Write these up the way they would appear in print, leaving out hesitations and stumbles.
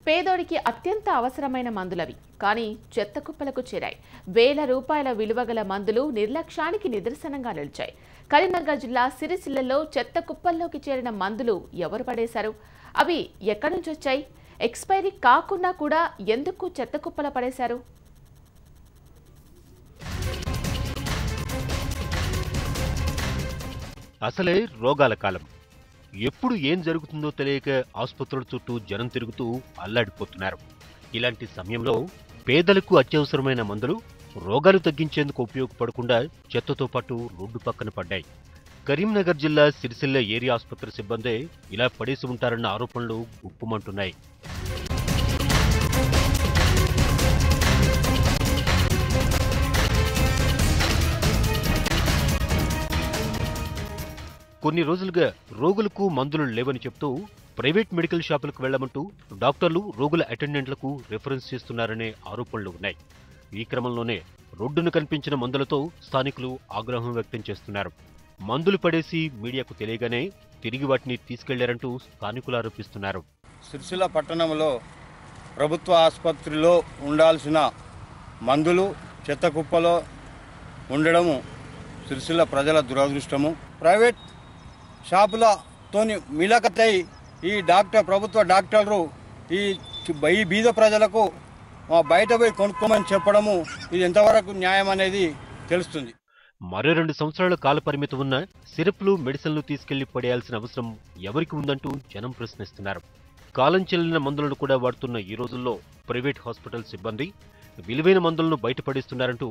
పేదోడికి అత్యంత అవసరమైన మందులవి కానీ చెత్త కుప్పలకు చేరాయి. వేల రూపాయల విలువగల మందులు నిర్లక్ష్యానికి నిదర్శనంగా నిలిచాయి. కరీంనగర్ జిల్లా సిరిసిల్లలో చెత్త కుప్పల్లోకి చేరిన మందులు ఎవరు పడేశారు? అవి ఎక్కడి నుంచి వచ్చాయి? ఎక్స్పైరీ కాకుండా కూడా ఎందుకు చెత్త కుప్పల పడేశారు? అసలే రోగాల కాలం. ఎప్పుడు ఏం జరుగుతుందో తెలియక ఆసుపత్రుల చుట్టూ జనం తిరుగుతూ అల్లాడిపోతున్నారు. ఇలాంటి సమయంలో పేదలకు అత్యవసరమైన మందులు రోగాలు తగ్గించేందుకు ఉపయోగపడకుండా చెత్తతో పాటు రోడ్డు పక్కన పడ్డాయి. కరీంనగర్ జిల్లా సిరిసిల్ల ఏరియా ఆసుపత్రి సిబ్బందే ఇలా పడేసి ఉంటారన్న ఆరోపణలు గుప్పుమంటున్నాయి. కొన్ని రోజులుగా రోగులకు మందులు లేవని చెప్తూ ప్రైవేట్ మెడికల్ షాపులకు వెళ్లమంటూ డాక్టర్లు రోగుల అటెండెంట్లకు రిఫరెన్స్ చేస్తున్నారనే ఆరోపణలు ఉన్నాయి. ఈ క్రమంలోనే రోడ్డును కనిపించిన మందులతో స్థానికులు ఆగ్రహం వ్యక్తం చేస్తున్నారు. మందులు పడేసి మీడియాకు తెలియగానే తిరిగి వాటిని తీసుకెళ్లారంటూ స్థానికులు ఆరోపిస్తున్నారు. సిరిసిల్ల పట్టణంలో ప్రభుత్వ ఆసుపత్రిలో ఉండాల్సిన మందులు చెత్త కుప్పలో ఉండడము సిరిసిల్ల ప్రజల దురదృష్టము. ప్రైవేట్ షాపులతోని మిలకతై ఈ ప్రభుత్వ డాక్టర్లు ఈ బీద ప్రజలకు బయట పోయి కొనుక్కోమని చెప్పడము ఇది ఎంతవరకు న్యాయం అనేది తెలుస్తుంది. మరో 2 సంవత్సరాల కాల పరిమితి ఉన్న సిరప్లు మెడిసిన్లు తీసుకెళ్లి పడేయాల్సిన అవసరం ఎవరికి ఉందంటూ జనం ప్రశ్నిస్తున్నారు. కాలం చెల్లిన మందులను కూడా వాడుతున్న ఈ రోజుల్లో ప్రైవేట్ హాస్పిటల్ సిబ్బంది విలువైన మందులను బయటపడేస్తున్నారంటూ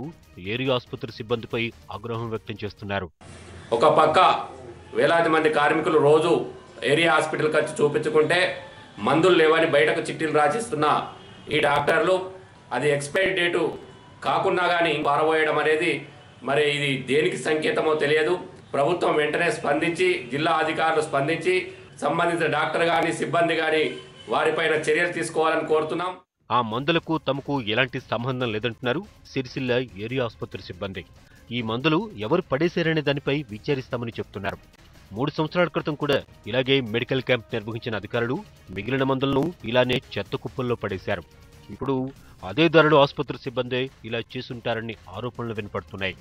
ఏరియా ఆసుపత్రి సిబ్బందిపై ఆగ్రహం వ్యక్తం చేస్తున్నారు. ఒక పక్క వేలాది మంది కార్మికులు రోజు ఏరియా హాస్పిటల్కి వచ్చి చూపించుకుంటే మందులు లేవని బయటకు చిట్టీలు రాసిస్తున్న ఈ డాక్టర్లు అది ఎక్స్పైరీ డేటు కాకుండా కానీ పారబోయడం అనేది మరి ఇది దేనికి సంకేతమో తెలియదు. ప్రభుత్వం వెంటనే స్పందించి జిల్లా అధికారులు స్పందించి సంబంధిత డాక్టర్ కానీ సిబ్బంది కానీ వారిపైన చర్యలు తీసుకోవాలని కోరుతున్నాం. ఆ మందులకు తమకు ఎలాంటి సంబంధం లేదంటున్నారు సిరిసిల్ల ఏరియా ఆసుపత్రి సిబ్బంది. ఈ మందులు ఎవరు పడేశారనే దానిపై విచారిస్తామని చెప్తున్నారు. 3 సంవత్సరాల క్రితం కూడా ఇలాగే మెడికల్ క్యాంప్ నిర్వహించిన అధికారులు మిగిలిన మందులను ఇలానే చెత్త కుప్పల్లో పడేశారు. ఇప్పుడు అదే ధరలో ఆసుపత్రి సిబ్బందే ఇలా చేసుంటారని ఆరోపణలు వినపడుతున్నాయి.